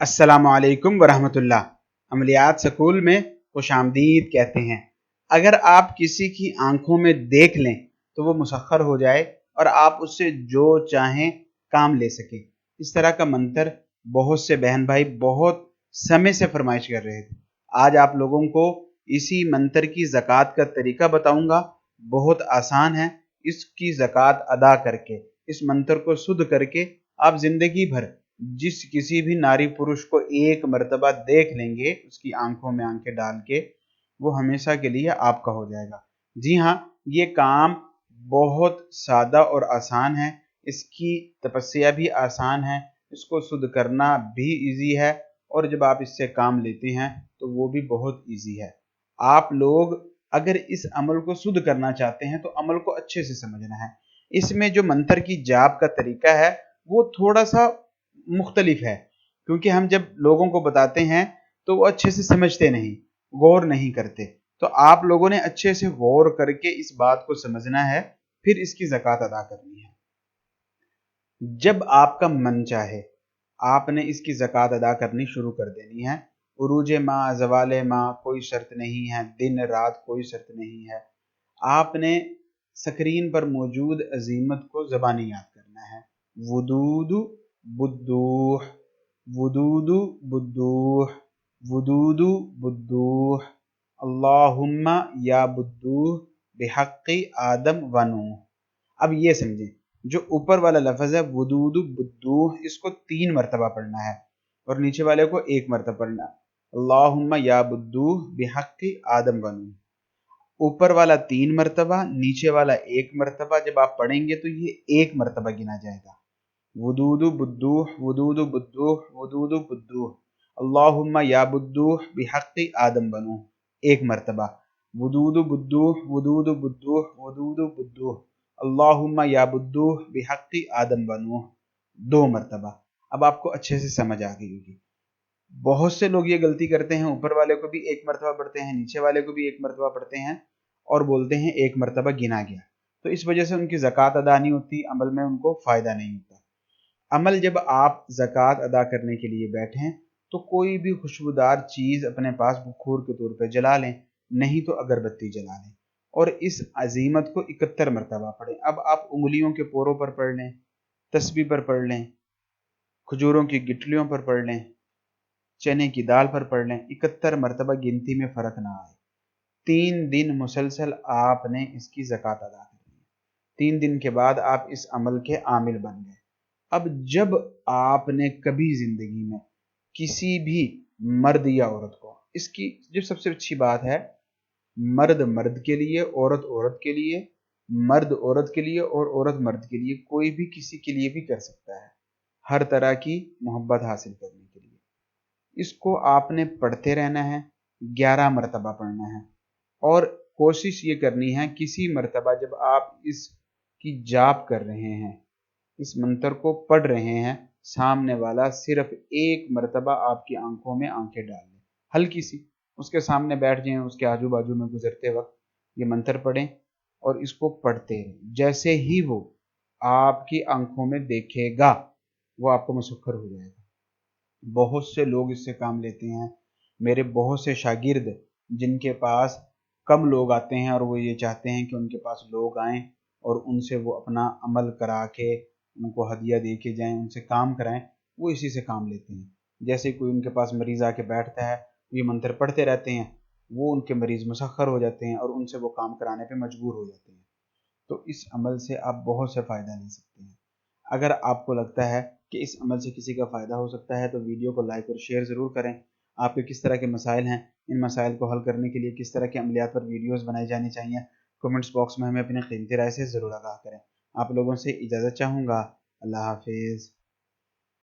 अस्सलामु अलैकुम वरहमतुल्लाह। अमलियात स्कूल में खुश आमदीद कहते हैं। अगर आप किसी की आंखों में देख लें तो वो मुसख्खर हो जाए और आप उससे जो चाहें काम ले सकें। इस तरह का मंतर बहुत से बहन भाई बहुत समय से फरमाइश कर रहे थे। आज आप लोगों को इसी मंतर की ज़कात का तरीका बताऊंगा। बहुत आसान है। इसकी ज़कात अदा करके, इस मंतर को शुद्ध करके आप ज़िंदगी भर जिस किसी भी नारी पुरुष को एक मर्तबा देख लेंगे, उसकी आंखों में आंखें डाल के, वो हमेशा के लिए आपका हो जाएगा। जी हाँ, ये काम बहुत सादा और आसान है। इसकी तपस्या भी आसान है, इसको शुद्ध करना भी इजी है, और जब आप इससे काम लेते हैं तो वो भी बहुत इजी है। आप लोग अगर इस अमल को शुद्ध करना चाहते हैं तो अमल को अच्छे से समझना है। इसमें जो मंतर की जाप का तरीका है वो थोड़ा सा मुख्तलिफ है, क्योंकि हम जब लोगों को बताते हैं तो वो अच्छे से समझते नहीं, गौर नहीं करते। तो आप लोगों ने अच्छे से गौर करके इस बात को समझना है, फिर इसकी ज़कात अदा करनी है। जब आपका मन चाहे आपने इसकी ज़कात अदा करनी शुरू कर देनी है। उरूज माह, ज़वाल माह कोई शर्त नहीं है, दिन रात कोई शर्त नहीं है। आपने स्क्रीन पर मौजूद अजीमत को ज़बानी याद करना है। वुदूदु बुद्दूह, वुदूदु बुद्दूह, वुदूदु बुद्दूह, अल्लाहुम्मा या बुद्दूह बिहक्क़ि आदम व नूह। अब ये समझें, जो ऊपर वाला लफ्ज़ है वुदूदु बुद्दूह, इसको 3 मरतबा पढ़ना है और नीचे वाले को 1 मरतबा पढ़ना। अल्लाहुम्मा या बुद्दूह बिहक्क़ि आदम व नूह, ऊपर वाला 3 मरतबा, नीचे वाला 1 मरतबा। जब आप पढ़ेंगे तो ये 1 मरतबा गिना जाएगा। वुदूदु बुद्दूह, वुदूदु बुद्दूह, वुदूदु बुद्दूह, अल्लाहुम्मा या बुद्दूह बिहक्क़ि आदम व नूह, 1 मरतबा। वुदूदु बुद्दूह, वुदूदु बुद्दूह, वुदूदु बुद्दूह, अल्लाहुम्मा या बुद्दूह बिहक्क़ि आदम व नूह, 2 मरतबा। अब आपको अच्छे से समझ आ गई होगी। बहुत से लोग ये गलती करते हैं, ऊपर वाले को भी 1 मरतबा पढ़ते हैं, नीचे वाले को भी 1 मरतबा पढ़ते हैं और बोलते हैं 1 मरतबा गिना गया। तो इस वजह से उनकी ज़कात अदा नहीं होती, अमल में उनको फ़ायदा नहीं होता। अमल जब आप ज़कात अदा करने के लिए बैठें तो कोई भी खुशबूदार चीज़ अपने पास बखूर के तौर पर जला लें, नहीं तो अगरबत्ती जला लें और इस अजीमत को 71 मरतबा पढ़ें। अब आप उंगलियों के पोरों पर पढ़ लें, तस्बीह पर पढ़ लें, खजूरों की गिटलियों पर पढ़ लें, चने की दाल पर पढ़ लें, 71 मरतबा गिनती में फ़र्क ना आए। 3 दिन मुसलसल आपने इसकी ज़कात अदा करनी है। 3 दिन के बाद आप इस अमल के आमिल बन गए। अब जब आपने कभी ज़िंदगी में किसी भी मर्द या औरत को, इसकी जो सबसे अच्छी बात है, मर्द मर्द के लिए, औरत औरत के लिए, मर्द औरत के लिए और औरत मर्द के लिए, कोई भी किसी के लिए भी कर सकता है, हर तरह की मोहब्बत हासिल करने के लिए। इसको आपने पढ़ते रहना है, 11 मरतबा पढ़ना है और कोशिश ये करनी है किसी मरतबा जब आप इसकी जाप कर रहे हैं, इस मंत्र को पढ़ रहे हैं, सामने वाला सिर्फ 1 मरतबा आपकी आंखों में आंखें डाल ले, हल्की सी, उसके सामने बैठ जाएं, उसके आजू बाजू में गुजरते वक्त ये मंत्र पढ़ें और इसको पढ़ते रहें। जैसे ही वो आपकी आंखों में देखेगा वो आपको मुसख्खर हो जाएगा। बहुत से लोग इससे काम लेते हैं। मेरे बहुत से शागिर्द जिनके पास कम लोग आते हैं और वो ये चाहते हैं कि उनके पास लोग आएं और उनसे वो अपना अमल करा के उनको हदिया दे के जाएं, उनसे काम कराएं, वो इसी से काम लेते हैं। जैसे कोई उनके पास मरीज़ आके बैठता है, ये मंत्र पढ़ते रहते हैं, वो उनके मरीज़ मुसख्खर हो जाते हैं और उनसे वो काम कराने पर मजबूर हो जाते हैं। तो इस अमल से आप बहुत से फ़ायदा ले सकते हैं। अगर आपको लगता है कि इस अमल से किसी का फ़ायदा हो सकता है तो वीडियो को लाइक और शेयर ज़रूर करें। आपके किस तरह के मसाइल हैं, इन मसाइल को हल करने के लिए किस तरह के अमलियात पर वीडियोस बनाई जानी चाहिए, कमेंट्स बॉक्स में हमें अपनी कीमती राय से ज़रूर आगाह करें। आप लोगों से इजाज़त चाहूँगा। अल्लाह हाफिज़।